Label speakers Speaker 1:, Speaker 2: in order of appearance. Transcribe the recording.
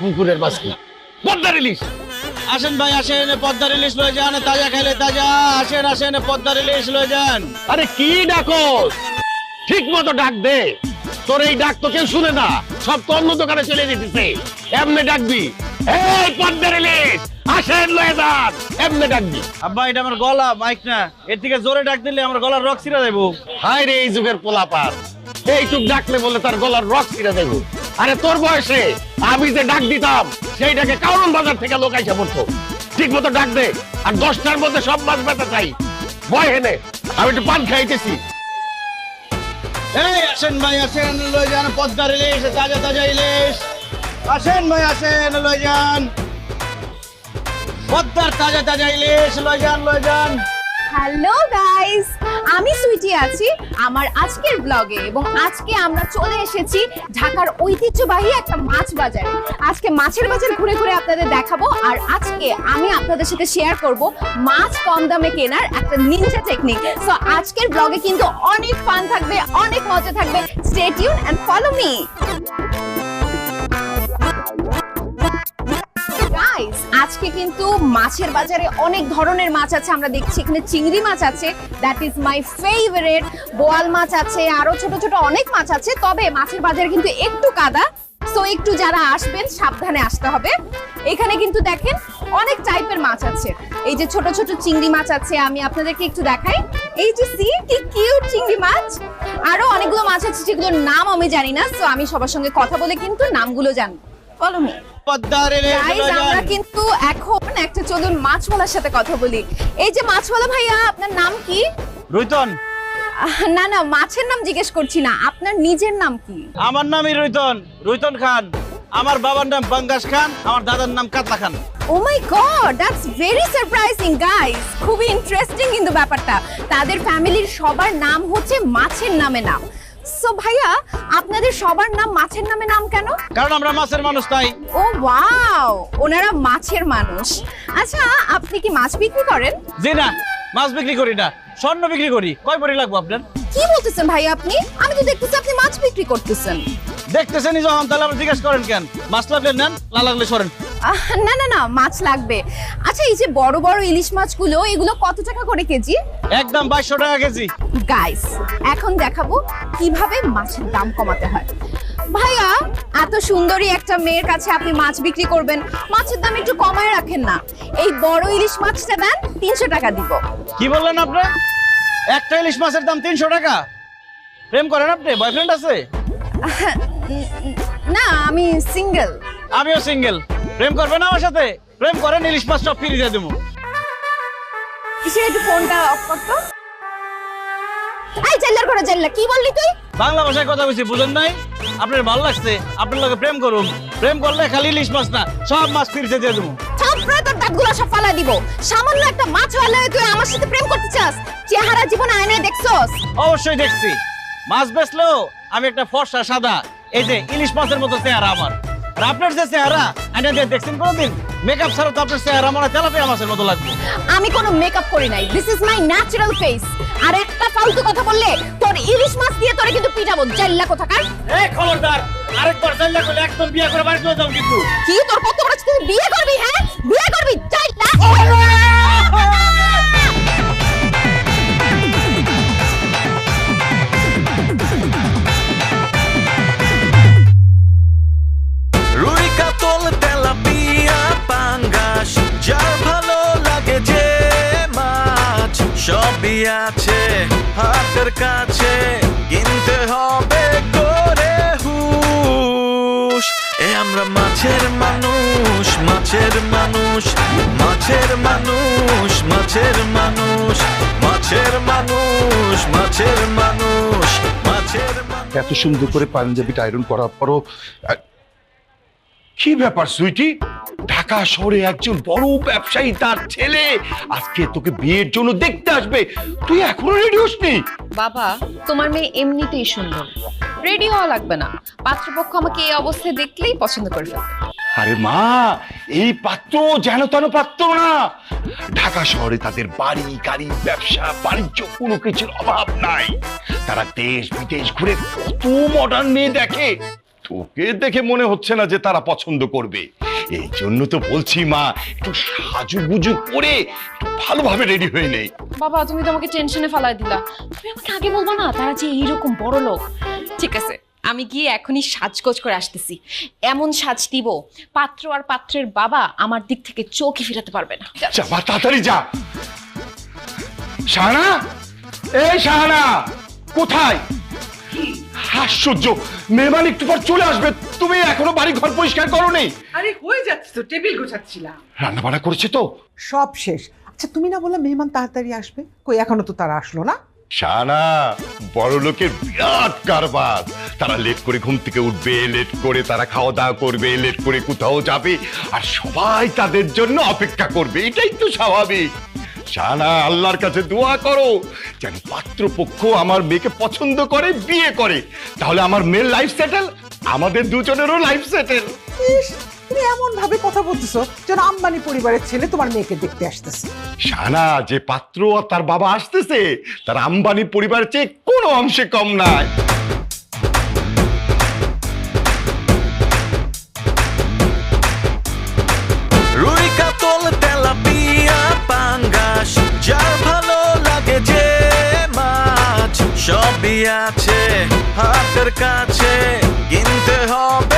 Speaker 1: পুকুরের মাছ কি পদ্মার ইলিশ।
Speaker 2: আসেন ভাই আসেন, পদ্মার ইলিশ লয়ে যান, তাজা খাইলে তাজা। আসেন আসেন, পদ্মার ইলিশ লয়ে যান।
Speaker 1: আরে কি ডাকস, ঠিক মতো ডাক দে। তোর এই ডাক তো কেউ শুনে না, সব তো অন্য দোকানে চলে যেতেছে। এমনি ডাকবি, এই পদ্মার ইলিশ আসেন লয়ে যান, এমনি ডাকবি।
Speaker 2: আব্বা এটা আমার গলা, মাইক না। এর থেকে জোরে ডাক দিলে আমার গলার রক ছিঁড়া যাবো।
Speaker 1: হায় রে এই যুগের পোলাপান, এইটুক ডাকলে বলে তার গলার রক ছিঁড়ে দেব। আরে তোর বয়সে আমি যে ডাক দিতাম সেইটাকে কারণ বাজার থেকে লোক আইসা পড়তো। ঠিক মতো ডাক দে, আর 10টার মধ্যে সব মাছ বেচা চাই। বয় হেনে, আমি একটু পান খাইতেছি।
Speaker 2: এই আসেন ভাই আসেন, লয়ে যান পদ্মার ইলিশ, তাজা তাজা ইলিশ। আসেন ভাই আসেন, লয়ে যান পদ্মার তাজা তাজা ইলিশ, লয়ে যান লয়ে যান।
Speaker 3: হ্যালো গাইস, আমি সুইটি আছি আমার আজকের ব্লগে এবং আজকে আমরা চলে এসেছি ঢাকার ঐতিহ্যবাহী একটা মাছ বাজারে। আজকে মাছের বাজার ঘুরে ঘুরে আপনাদের দেখাবো, আর আজকে আমি আপনাদের সাথে শেয়ার করব মাছ কম দামে কেনার একটা নিনজা টেকনিক। সো আজকের ব্লগে কিন্তু অনেক ফান থাকবে, অনেক মজা থাকবে। Stay tune and follow me. Guys, আজকে কিন্তু মাছের বাজারে অনেক ধরনের মাছ আছে। আমরা দেখছি এখানে চিংড়ি মাছ আছে, দ্যাট ইজ মাই ফেভারিট। বোয়াল মাছ আছে, আরো ছোট ছোট অনেক মাছ আছে। তবে মাছের বাজারে কিন্তু একটু কাদা, সো একটু যারা আসবেন সাবধানে আসতে হবে। এখানে কিন্তু দেখেন অনেক টাইপের মাছ আছে। এই যে ছোট ছোট চিংড়ি মাছ আছে, আমি আপনাদেরকে একটু দেখাই। এই যে সি কি কিউট চিংড়ি মাছ। আরো অনেকগুলো মাছ আছে যেগুলোর নাম আমি জানি না, সো আমি সবার সঙ্গে কথা বলে কিন্তু নামগুলো জানবো। Follow me.
Speaker 2: পদ্মার ইলিশ
Speaker 3: গাইস,
Speaker 2: লয়ে
Speaker 3: আমরা
Speaker 2: যান।
Speaker 3: কিন্তু এখন একটা চলুন মাছওয়ালার সাথে কথা বলি। এই যে মাছওয়ালা ভাইয়া, আপনার নাম কি?
Speaker 2: রুইতন।
Speaker 3: না না, মাছের নাম জিজ্ঞেস করছি না, আপনার নিজের নাম কি?
Speaker 2: আমার নামই রুইতন, রুইতন খান। আমার বাবার নাম বাঙ্গাস খান, আমার দাদার নাম Katla Khan.
Speaker 3: Oh my god, that's very surprising guys. খুবই ইন্টারেস্টিং কিন্তু ব্যাপারটা। তাদের ফ্যামিলির সবার নাম হচ্ছে মাছের নামে নাম। সো ভাইয়া, আপনাদের সবার নাম মাছের নামে নাম কেন?
Speaker 2: কারণ আমরা মাছের মানুষ তাই।
Speaker 3: ও ওয়াও, ওনারা মাছের মানুষ। আচ্ছা, আপনি কি মাছ বিক্রি করেন?
Speaker 2: জি না, মাছ বিক্রি করি না, স্বর্ণ বিক্রি করি। কয় ভরি লাগবো আপনার?
Speaker 3: কি বলতেছেন ভাই আপনি? আমি তো দেখতেছি আপনি মাছ বিক্রি করতেছেন।
Speaker 2: দেখতেছেনই যখন, তাহলে আবার জিজ্ঞেস করেন কেন? মাছ লাগলে নেন, না লাগলে সরেন।
Speaker 3: না না না, মাছ লাগবে। আচ্ছা, এই যে বড় বড় ইলিশ মাছগুলো, এগুলো কত টাকা করে কেজি?
Speaker 2: একদম 2200 টাকা কেজি।
Speaker 3: গাইস, এখন দেখাবো কিভাবে মাছের দাম কমাতে হয়। ভাইয়া, এত সুন্দরী একটা মেয়ের কাছে আপনি মাছ বিক্রি করবেন, মাছের দাম একটু কমায় রাখেন না। এই বড় ইলিশ মাছটা দেন, 300 টাকা দিব।
Speaker 2: কি বললেন আপনি? একটা ইলিশ মাছের দাম 300 টাকা? প্রেম করেন আপনি? বয়ফ্রেন্ড আছে?
Speaker 3: না, আমি সিঙ্গেল।
Speaker 2: আমিও সিঙ্গেল। প্রেম করবেন আমার সাথে? প্রেম করেন, ইলিশ মাছ সব ফ্রি দিয়ে দেবো।
Speaker 3: কিসের, একটু ফোনটা অফ করতো। এই জেল্লার করে জেল্লা, কি বললি তুই?
Speaker 2: বাংলা ভাষায় কথা বলছি, বুঝেন নাই? আপনার ভালো লাগছে, আপনার লগে প্রেম করুন। প্রেম করলে খালি ইলিশ মাছ না, সব মাছ ফ্রিতে দিয়ে দেবো।
Speaker 3: থাপড়ে তোর দাঁতগুলো সব ফালা দিব। সামান্য একটা মাছ হলে তুই আমার সাথে প্রেম করতে চাস? চেহারা জীবনে আয়নায় দেখছস?
Speaker 2: অবশ্যই দেখছি। মাছ বেচলেও আমি একটা ফর্সা সাদা, এই যে ইলিশ মাছের মতো চেহারা আমার। আর আপনার যে চেহারা, আইনা দিয়ে দেখছেন কোনোদিন? মেকআপ ছাড়া তো আপনার চেহারা মনে হয় তেলাপিয়া মাছের মতো লাগবে।
Speaker 3: আমি কোনো মেকআপ করি নাই, this is my natural face. আর একটা ফালতু কথা বললে তোর ইলিশ মাছ দিয়ে তোরে কিন্তু পিটাবো, জেল্লা কোথাকার।
Speaker 2: এই খবরদার, আরেকবার চাইলে করলে একদম বিয়ে করে বাড়ি চলে যাও কিন্তু।
Speaker 3: কি তোর কত বড়, তুই বিয়ে করবি? হ্যাঁ, বিয়ে করবি? জেল্লা।
Speaker 4: রুই কাতল তেলাপিয়া পাঙ্গাস, যার ভালো লাগে যে মাছ, সবই আছে হাতের কাছে, কিনতে হবে করে হুশ। এ আমরা মাছের মানুষ, মাছের মানুষ, মাছের মানুষ, মাছের মানুষ, মাছের মানুষ, মাছের মানুষ, মাছের মানুষ।
Speaker 5: এত সুন্দর করে পাঞ্জাবিটা আয়রন করার পরও কি ব্যাপার সুইটি? ঢাকা শহরে একজন বড় ব্যবসায়ী, তার ছেলে আজকে তোকে বিয়ের জন্য দেখতে আসবে, তুই এখনো রেডি হসনি?
Speaker 6: বাবা, তোমার মেয়ে এমনিতেই সুন্দর, রেডি হওয়া লাগবে না। পাত্রপক্ষ আমাকে এই অবস্থায় দেখলেই পছন্দ করে ফেলবে।
Speaker 5: আরে মা, এই পাত্র যেন তেন পাত্র না। ঢাকা শহরে তাদের বাড়ি গাড়ি ব্যবসা বাণিজ্য কোনো কিছুর অভাব নাই। তারা দেশ বিদেশ ঘুরে কত মডার্ন মেয়ে দেখে, তোকে দেখে মনে হচ্ছে না যে তারা পছন্দ করবে। এই জন্য তো বলছি মা, একটু সাজুগুজু করে একটু ভালোভাবে রেডি হয়ে নেই।
Speaker 6: বাবা তুমি তো আমাকে টেনশনে ফালাই দিলা, তুমি আমাকে আগে বলবা না তারা যে এইরকম বড় লোক। ঠিক আছে, আমি গিয়ে এখনই সাজগোজ করে আসতেছি, এমন সাজ দিব পাত্র আর পাত্রের বাবা আমার দিক থেকে চোখই ফিরাতে পারবে না।
Speaker 5: যা মা, তাড়াতাড়ি যা। শাহানা, এই শাহানা, কোথায়? আশ্চর্য, মেহমান একটু পর চলে আসবে, তুমি এখনো বাড়ি ঘর পরিষ্কার করোনি?
Speaker 7: আরে হয়ে যাচ্ছে তো, টেবিল গোছাচ্ছিলাম।
Speaker 5: রান্না বান্না করেছে তো?
Speaker 7: সব শেষ। আচ্ছা তুমি না বললে মেহমান তাড়াতাড়ি আসবে, কই এখনো তো তারা আসলো না?
Speaker 5: শাহানা, বড় লোকের বিরাট কারবার। তারা লেট করে ঘুম থেকে উঠবে, লেট করে তারা খাওয়া দাওয়া করবে, লেট করে কোথাও যাবে, আর সবাই তাদের জন্য অপেক্ষা করবে, এটাই তো স্বাভাবিক। শাহানা, আল্লাহর কাছে দোয়া করো যেন পাত্রপক্ষ আমার মেয়েকে পছন্দ করে, বিয়ে করে, তাহলে আমার মেয়ের লাইফ সেটেল, আমাদের দুজনেরও লাইফ সেটেল।
Speaker 7: ইস, তুমি এমন ভাবে কথা বলতেছো যেন আম্বানি পরিবারের ছেলে তোমার মেয়েকে দেখতে আসতেছে।
Speaker 5: শাহানা, যে পাত্র আর তার বাবা আসতেছে তার আম্বানি পরিবারের চেয়ে কোনো অংশে কম নাই।
Speaker 4: রুই কাতল তেলাপিয়া পাঙ্গাস, যার ভালো লাগে যে মাছ, সবই আছে হাতের কাছে, কিনতে হবে